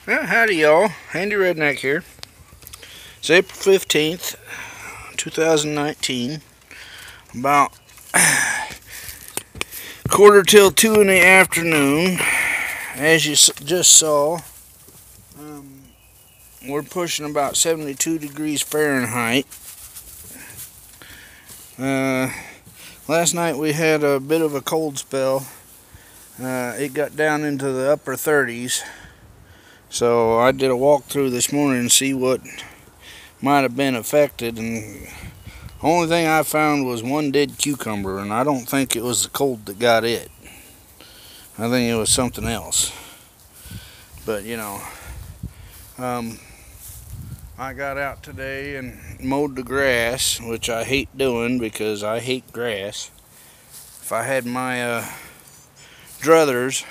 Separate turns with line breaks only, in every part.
Well, howdy y'all, Handy Redneck here. It's April 15th, 2019, about quarter till 2 in the afternoon. As you just saw, we're pushing about 72 degrees Fahrenheit. Last night we had a bit of a cold spell. It got down into the upper 30s. So I did a walkthrough this morning to see what might have been affected, and the only thing I found was one dead cucumber, and I don't think it was the cold that got it. I think it was something else. But I got out today and mowed the grass, which I hate doing because I hate grass. If I had my druthers,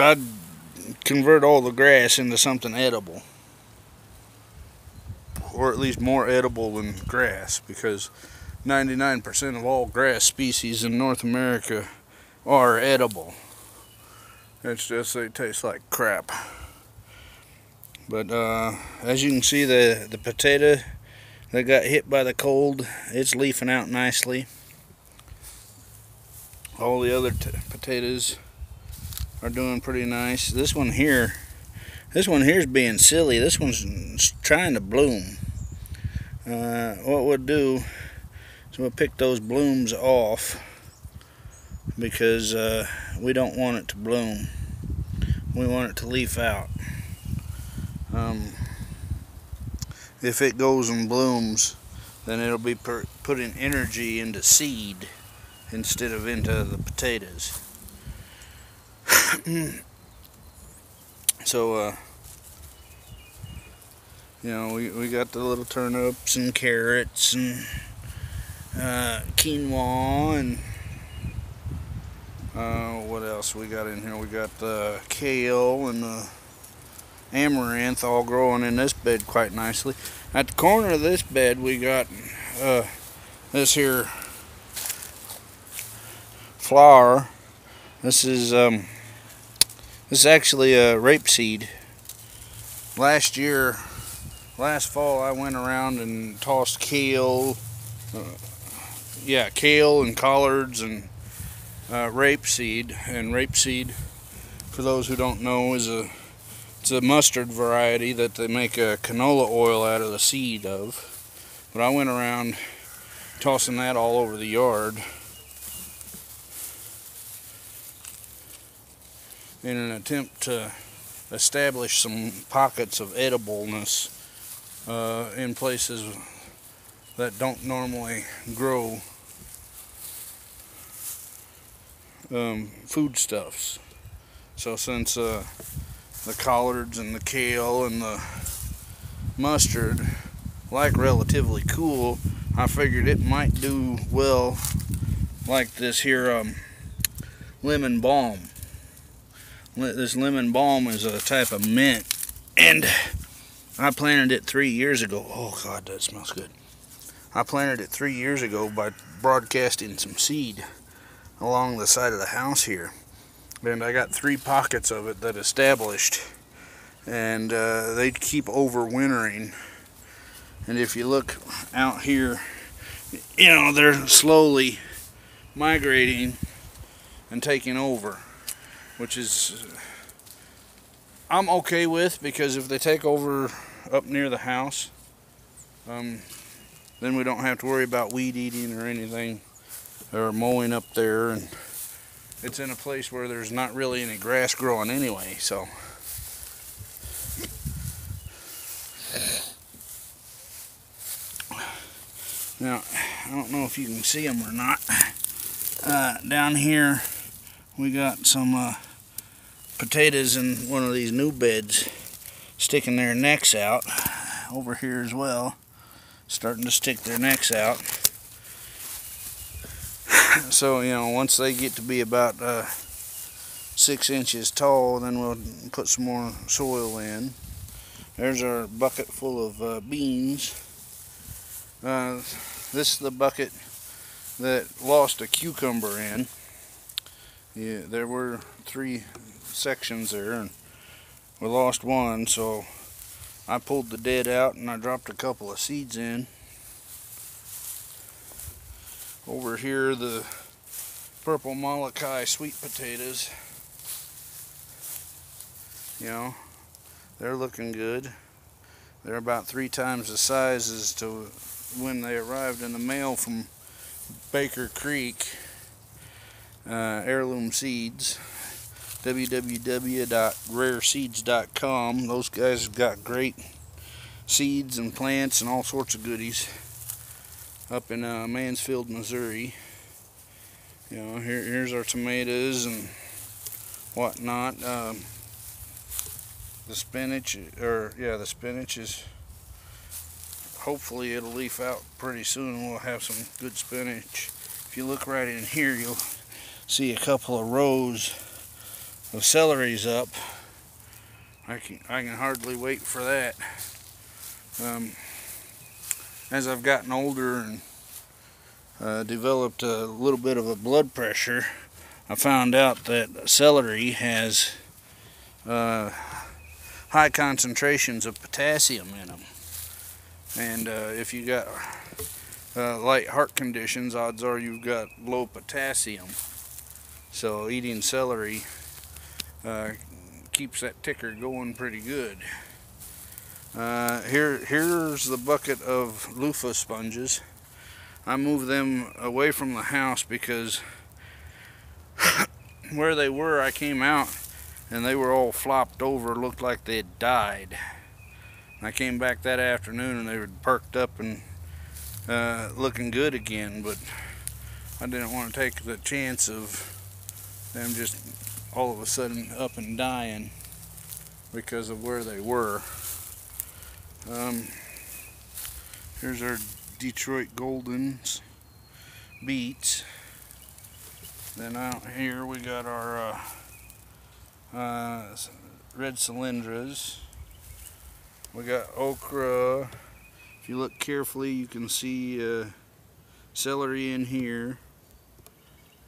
I'd convert all the grass into something edible, or at least more edible than grass, because 99% of all grass species in North America are edible. It's just they taste like crap. But as you can see, the potato that got hit by the cold, it's leafing out nicely. All the other potatoes are doing pretty nice. This one here's being silly. This one's trying to bloom. What we'll do is we'll pick those blooms off, because we don't want it to bloom. We want it to leaf out. If it goes and blooms, then it'll be putting energy into seed instead of into the potatoes. So we got the little turnips and carrots and quinoa, and what else we got in here? We got the kale and the amaranth all growing in this bed quite nicely. At the corner of this bed we got this here flower. This is actually a rapeseed. Last fall I went around and tossed kale and collards and rapeseed. And rapeseed, for those who don't know, it's a mustard variety that they make a canola oil out of the seed of. But I went around tossing that all over the yard in an attempt to establish some pockets of edibleness in places that don't normally grow foodstuffs. So since the collards and the kale and the mustard like relatively cool, I figured it might do well like this here lemon balm. This lemon balm is a type of mint, and I planted it 3 years ago. Oh God, that smells good. I planted it 3 years ago by broadcasting some seed along the side of the house here, and I got 3 pockets of it that established, and they keep overwintering. And if you look out here, they're slowly migrating and taking over, which is I'm okay with, because if they take over up near the house, then we don't have to worry about weed eating or anything, or mowing up there, and it's in a place where there's not really any grass growing anyway. So now I don't know if you can see them or not. Down here we got some potatoes in one of these new beds sticking their necks out. Over here as well, starting to stick their necks out. So once they get to be about 6 inches tall, then we'll put some more soil in. There's our bucket full of beans. This is the bucket that lost a cucumber in. Yeah, there were three sections there, and we lost one, so I pulled the dead out and I dropped a couple of seeds in. Over here, the purple Molokai sweet potatoes, you know, they're looking good. They're about 3 times the size as to when they arrived in the mail from Baker Creek Heirloom Seeds, www.rareseeds.com. Those guys have got great seeds and plants and all sorts of goodies up in Mansfield, Missouri. You know, here's our tomatoes and whatnot. The spinach, the spinach is, hopefully it'll leaf out pretty soon and we'll have some good spinach. If you look right in here, you'll see a couple of rows of celeries up. I can hardly wait for that. As I've gotten older and developed a little bit of a blood pressure, I found out that celery has high concentrations of potassium in them, and if you got light heart conditions, odds are you've got low potassium. So eating celery keeps that ticker going pretty good. Here's the bucket of loofah sponges. I moved them away from the house because where they were, I came out and they were all flopped over, looked like they had died. And I came back that afternoon and they were perked up and looking good again, but I didn't want to take the chance of them just all of a sudden up and dying because of where they were. Here's our Detroit Goldens beets. Then out here we got our red cylindras. We got okra. If you look carefully, you can see celery in here.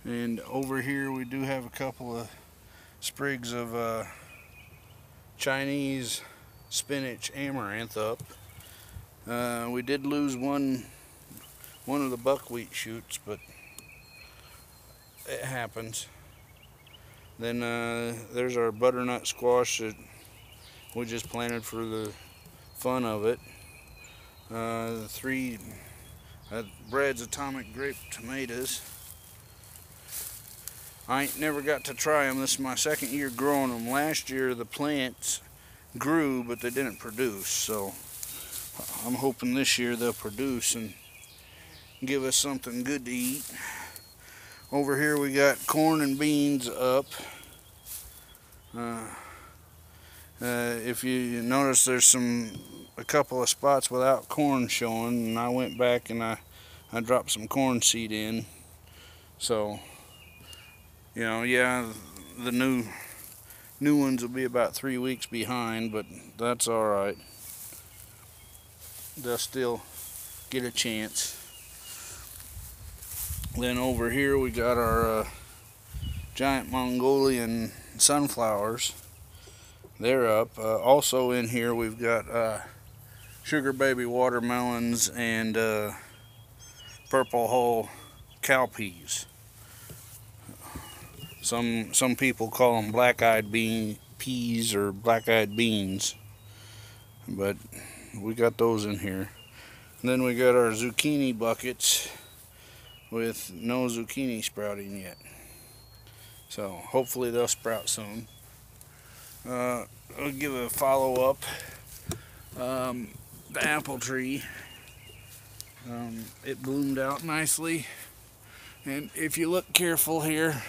And over here we do have a couple of sprigs of Chinese spinach amaranth up. We did lose one of the buckwheat shoots, but it happens. Then there's our butternut squash that we just planted for the fun of it. The 3 Brad's Atomic Grape tomatoes. I ain't never got to try them. This is my 2nd year growing them. Last year the plants grew, but they didn't produce. So I'm hoping this year they'll produce and give us something good to eat. Over here we got corn and beans up. If you notice, there's a couple of spots without corn showing, and I went back and I dropped some corn seed in. So, you know, yeah, the new ones will be about 3 weeks behind, but that's all right. They'll still get a chance. Then over here we got our giant Mongolian sunflowers. They're up. Also in here we've got sugar baby watermelons and purple hull cowpeas. Some people call them black-eyed peas or black-eyed beans, but we got those in here. And then we got our zucchini buckets with no zucchini sprouting yet. So hopefully they'll sprout soon. I'll give a follow-up. The apple tree, it bloomed out nicely, and if you look careful here,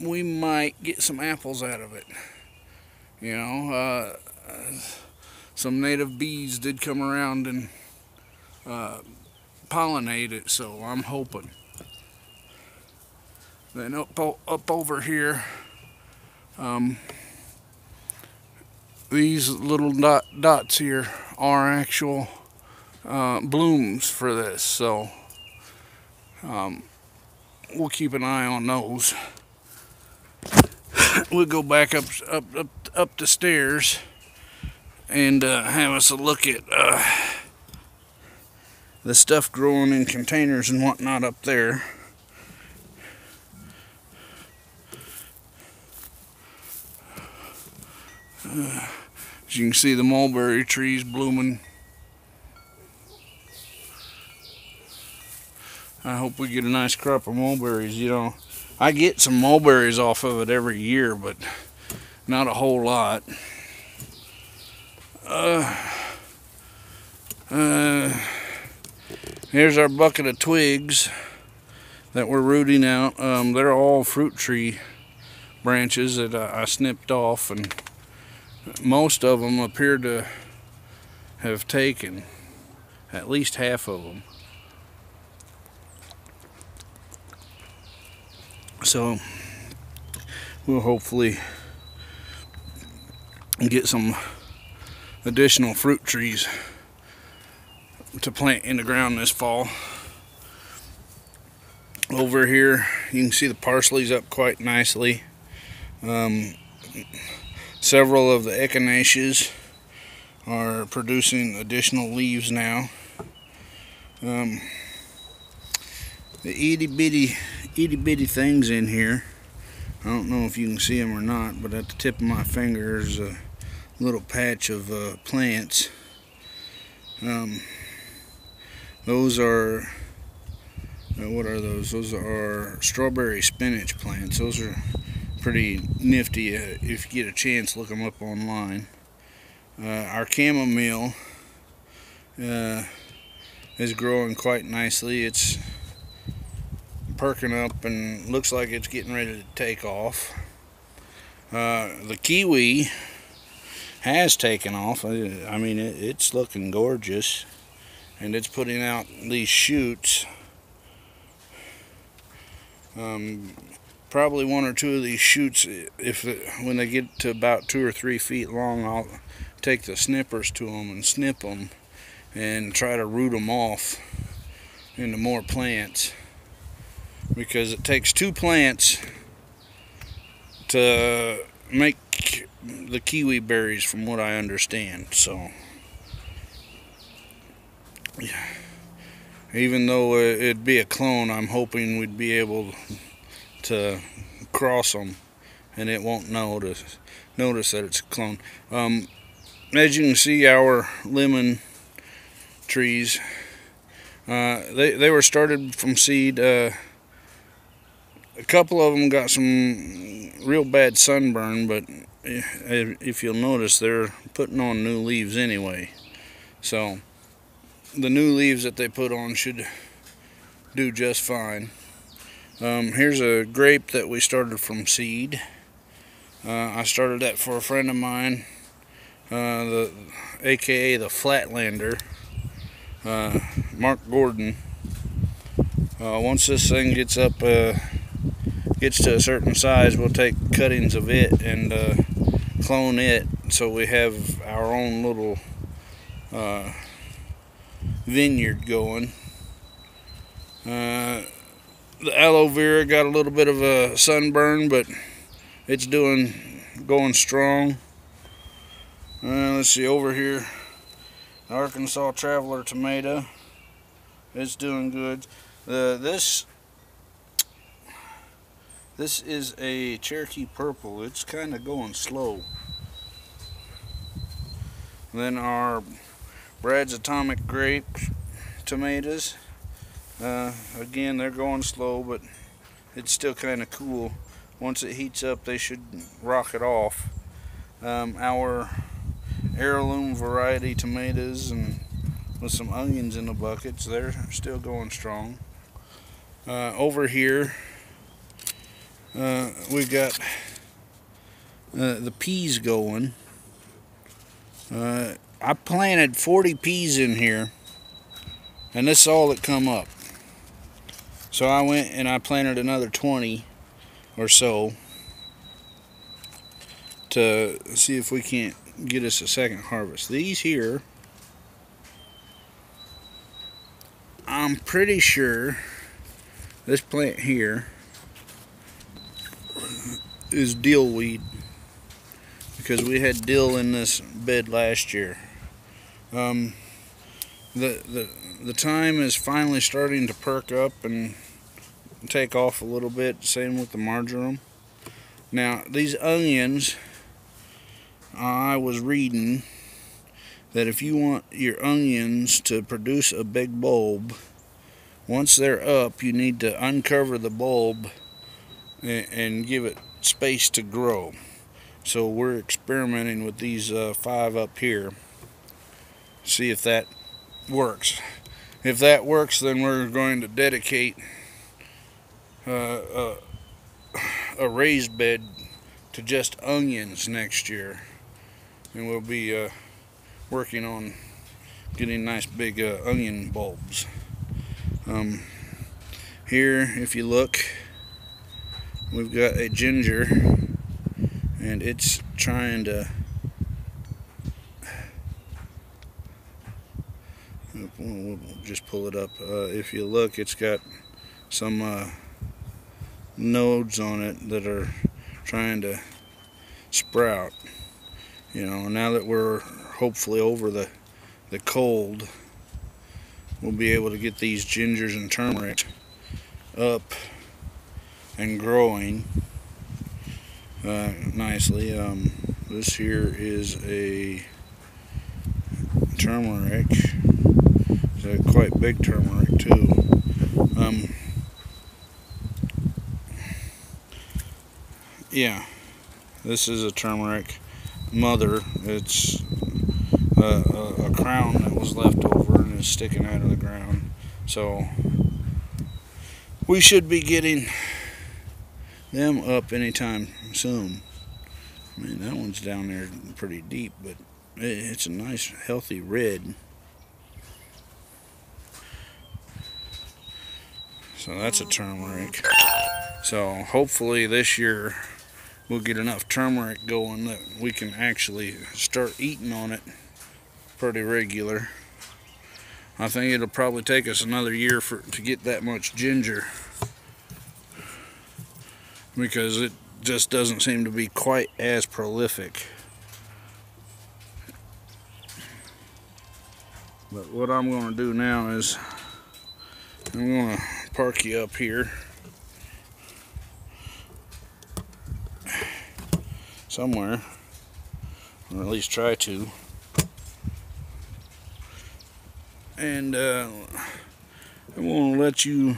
we might get some apples out of it. You know, some native bees did come around and pollinate it, so I'm hoping. Then up over here, these little dots here are actual blooms for this, so we'll keep an eye on those. we'll go back up the stairs and have us a look at the stuff growing in containers and whatnot up there. As you can see, the mulberry trees blooming. I hope we get a nice crop of mulberries. You know, I get some mulberries off of it every year, but not a whole lot. Here's our bucket of twigs that we're rooting out. They're all fruit tree branches that I snipped off, and most of them appear to have taken, at least half of them. So we'll hopefully get some additional fruit trees to plant in the ground this fall. Over here you can see the parsley's up quite nicely. Several of the echinaceas are producing additional leaves now. The itty bitty things in here, I don't know if you can see them or not, but at the tip of my finger is a little patch of plants. Those are, what are those? Those are strawberry spinach plants. Those are pretty nifty. If you get a chance, look them up online. Our chamomile is growing quite nicely. It's perking up and looks like it's getting ready to take off. The kiwi has taken off. I mean, it's looking gorgeous, and it's putting out these shoots. Probably one or two of these shoots, when they get to about 2 or 3 feet long, I'll take the snippers to them and snip them and try to root them off into more plants, because it takes 2 plants to make the kiwi berries, from what I understand. So even though it'd be a clone, I'm hoping we'd be able to cross them and it won't notice that it's a clone. As you can see, our lemon trees, they were started from seed. A couple of them got some real bad sunburn, but if you'll notice, they're putting on new leaves anyway. So the new leaves that they put on should do just fine. Here's a grape that we started from seed. I started that for a friend of mine, aka the Flatlander, Mark Gordon. Once this thing gets to a certain size, we'll take cuttings of it and clone it, so we have our own little vineyard going. The aloe vera got a little bit of a sunburn, but it's going strong. Let's see, over here, Arkansas Traveler tomato, it's doing good. This is a Cherokee Purple. It's kind of going slow. Then our Brad's Atomic Grape tomatoes, again, they're going slow, but it's still kind of cool. Once it heats up, they should rock it off. Our heirloom variety tomatoes, and with some onions in the buckets, they're still going strong. Over here, we've got the peas going. I planted 40 peas in here, and this is all that come up. So I went and I planted another 20 or so to see if we can't get us a second harvest. These here, I'm pretty sure this plant here is dill weed, because we had dill in this bed last year. The thyme is finally starting to perk up and take off a little bit. Same with the marjoram. Now these onions, I was reading that if you want your onions to produce a big bulb, once they're up, you need to uncover the bulb and give it space to grow. So we're experimenting with these 5 up here. See if that works. If that works, then we're going to dedicate a raised bed to just onions next year, and we'll be working on getting nice big onion bulbs. Here, if you look, we've got a ginger, and it's trying to we'll just pull it up. If you look, it's got some nodes on it that are trying to sprout. You know, now that we're hopefully over the cold, we'll be able to get these gingers and turmeric up and growing nicely. This here is a turmeric. It's a quite big turmeric too. Yeah, this is a turmeric mother. It's a crown that was left over and is sticking out of the ground. So we should be getting them up anytime soon. I mean, that one's down there pretty deep, but it's a nice healthy red. So that's a turmeric. So hopefully this year we'll get enough turmeric going that we can actually start eating on it pretty regular. I think it'll probably take us another year to get that much ginger, because it just doesn't seem to be quite as prolific. But what I'm going to do now is I'm going to park you up here somewhere, or at least try to, and I want to let you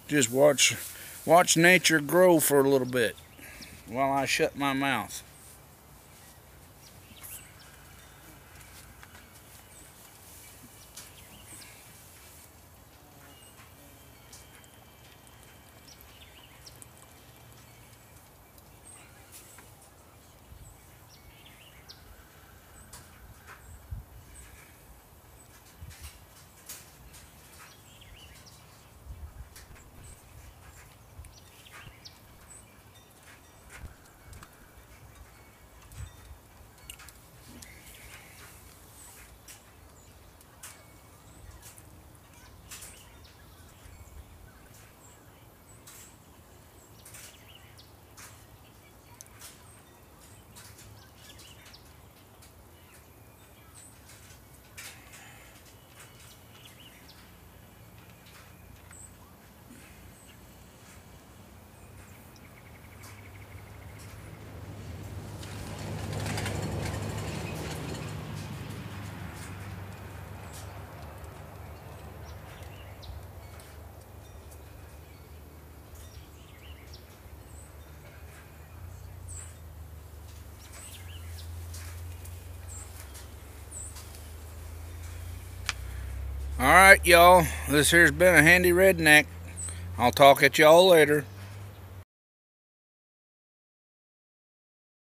just watch nature grow for a little bit while I shut my mouth. Alright, y'all, this here's been a handy redneck. I'll talk at y'all later.